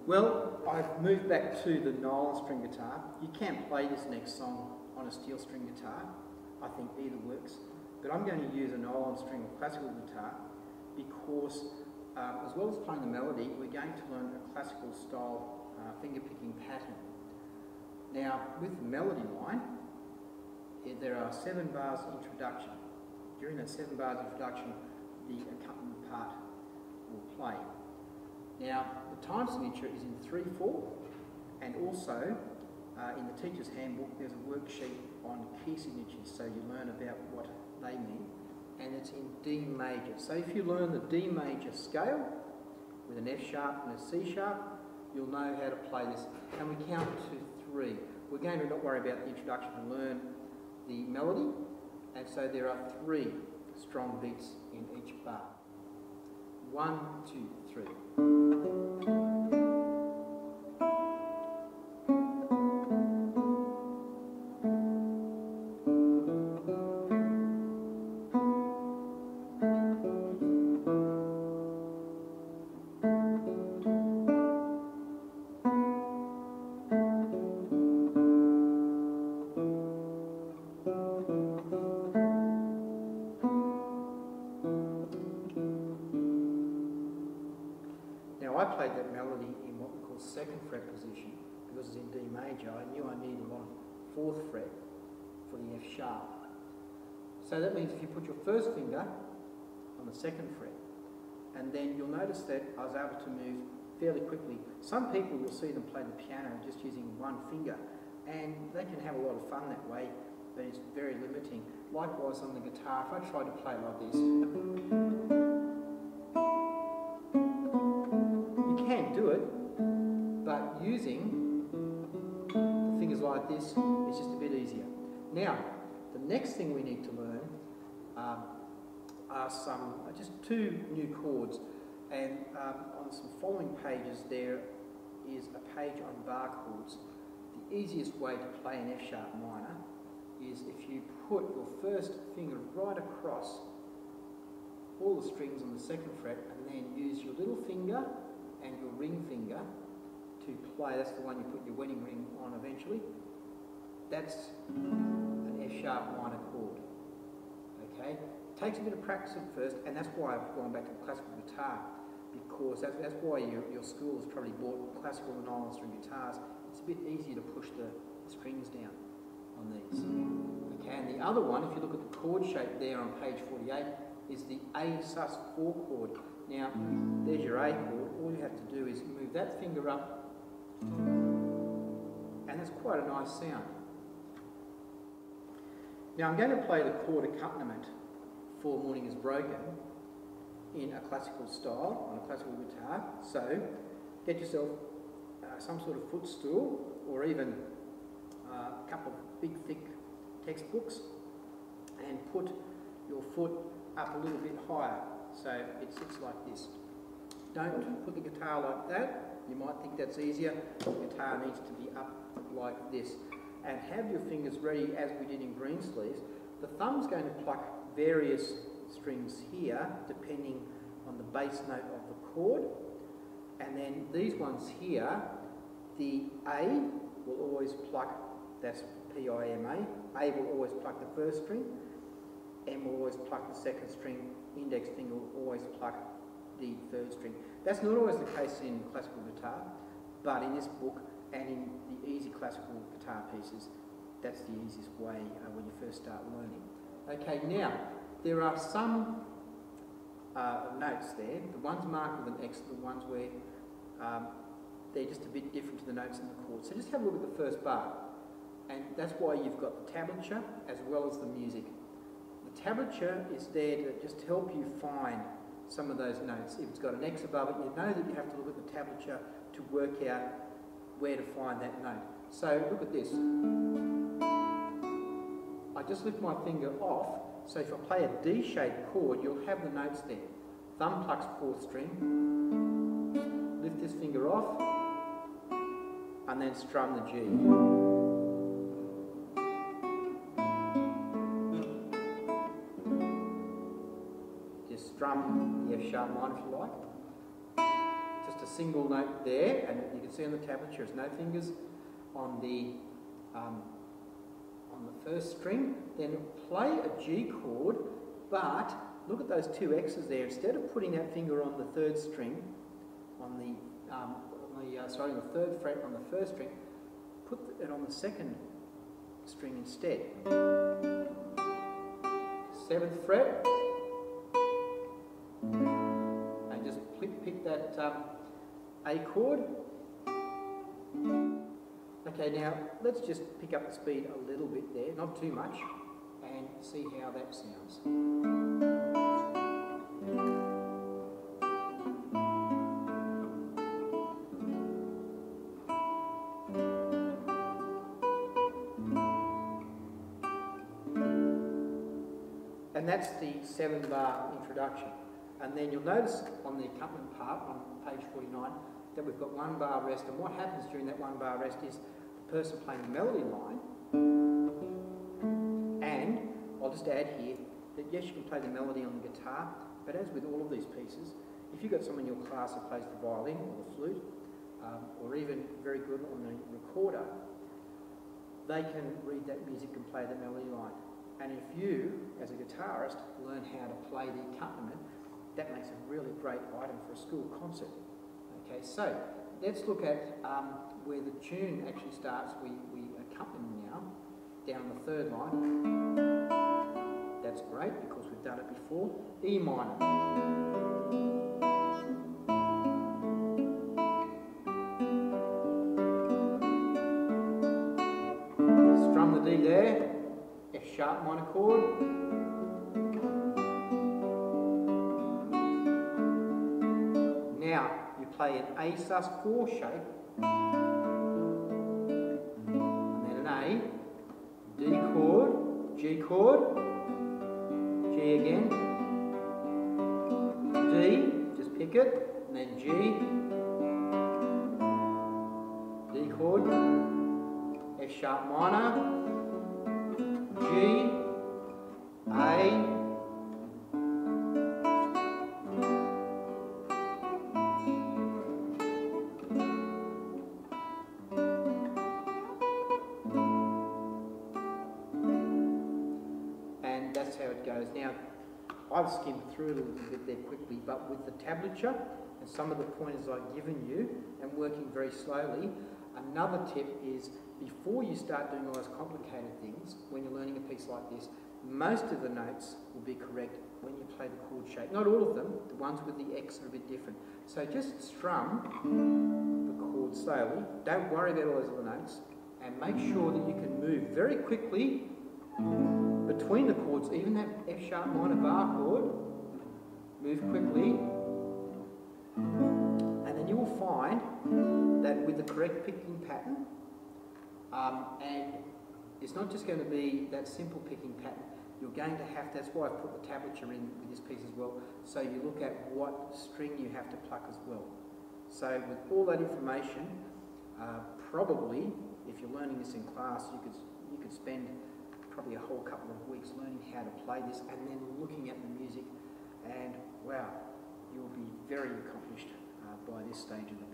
Well, I've moved back to the nylon string guitar. You can play this next song on a steel string guitar. I think either works. But I'm going to use a nylon string or classical guitar because as well as playing the melody, we're going to learn a classical style finger picking pattern. Now, with the melody line, there are 7 bars introduction. During that 7 bars introduction, the accompaniment part will play. Now, the time signature is in 3/4, and also in the teacher's handbook there's a worksheet on key signatures, so you learn about what they mean, and it's in D major. So if you learn the D major scale with an F sharp and a C sharp, you'll know how to play this, and we count to 3. We're going to not worry about the introduction and learn the melody, and so there are 3 strong beats in each bar. 1, 2, 3. Now, I played that melody in what we call 2nd fret position because it's in D major. I knew I needed on 4th fret for the F sharp. So that means if you put your first finger on the 2nd fret, and then you'll notice that I was able to move fairly quickly. Some people will see them play the piano just using one finger, and they can have a lot of fun that way, but it's very limiting. Likewise on the guitar, if I tried to play it like this, do it, but using the fingers like this is just a bit easier. Now, the next thing we need to learn are just 2 new chords, and on some following pages there is a page on bar chords. The easiest way to play an F sharp minor is if you put your first finger right across all the strings on the 2nd fret, and then use your little finger and your ring finger to play. That's the one you put your wedding ring on eventually. That's an F sharp minor chord. Okay? It takes a bit of practice at first, and that's why I've gone back to classical guitar, because that's why your school has probably bought classical and nylon string guitars. It's a bit easier to push the strings down on these. Okay, and the other one, if you look at the chord shape there on page 48, is the A sus4 chord. Now, there's your A chord. All you have to do is move that finger up, and that's quite a nice sound. Now, I'm going to play the chord accompaniment for Morning Has Broken in a classical style, on a classical guitar. So, get yourself some sort of footstool, or even a couple of big, thick textbooks, and put your foot up a little bit higher, so it sits like this. Don't put the guitar like that. You might think that's easier. The guitar needs to be up like this. And have your fingers ready, as we did in Greensleeves. The thumb's going to pluck various strings here, depending on the bass note of the chord. And then these ones here, the A will always pluck, that's P-I-M-A. A will always pluck the first string. M will always pluck the 2nd string. Index finger will always pluck the 3rd string. That's not always the case in classical guitar, but in this book and in the easy classical guitar pieces, that's the easiest way when you first start learning. Okay, now, there are some notes there. The ones marked with an X, the ones where they're just a bit different to the notes in the chord. So just have a look at the first bar, and that's why you've got the tablature as well as the music. The tablature is there to just help you find some of those notes. If it's got an X above it, you know that you have to look at the tablature to work out where to find that note. So look at this. I just lift my finger off, so if I play a D-shaped chord, you'll have the notes there. Thumb plucks 4th string, lift this finger off, and then strum the G. Strum the F sharp minor if you like. Just a a single note there, and you can see on the tablature there's no fingers on the first string. Then play a G chord, but look at those two X's there. Instead of putting that finger on the third string, on the third fret on the first string, put it on the second string instead. 7th fret, and just pick that A chord. Okay, now let's just pick up the speed a little bit there, not too much, and see how that sounds. And that's the 7-bar introduction. And then you'll notice on the accompaniment part on page 49 that we've got 1 bar rest, and what happens during that 1 bar rest is the person playing the melody line, and I'll just add here that yes, you can play the melody on the guitar, but as with all of these pieces, if you've got someone in your class that plays the violin or the flute, or even very good on the recorder, they can read that music and play the melody line. And if you, as a guitarist, learn how to play the accompaniment, that makes a really great item for a school concert. Okay, so let's look at where the tune actually starts. We accompany now down on the 3rd line. That's great because we've done it before. E minor. Strum the D there. F sharp minor chord. Now you play an A sus4 shape, and then an A, D chord, G chord, G again, D, just pick it, and then G, D chord, F sharp minor, G, A, and that's how it goes. Now, I've skimmed through it a little bit there quickly, but with the tablature and some of the pointers I've given you and working very slowly, another tip is before you start doing all those complicated things, when you're learning a piece like this, most of the notes will be correct when you play the chord shape. Not all of them, the ones with the X are a bit different. So just strum the chord slowly, don't worry about all those other notes, and make sure that you can move very quickly between the chords, even that F sharp minor bar chord, move quickly, and then you will find that with the correct picking pattern, and it's not just going to be that simple picking pattern, you're going to have, that's why I've put the tablature in with this piece as well, so you look at what string you have to pluck as well. So with all that information, probably, if you're learning this in class, you could spend probably a whole couple of weeks learning how to play this and then looking at the music, and wow, you'll be very accomplished by this stage of the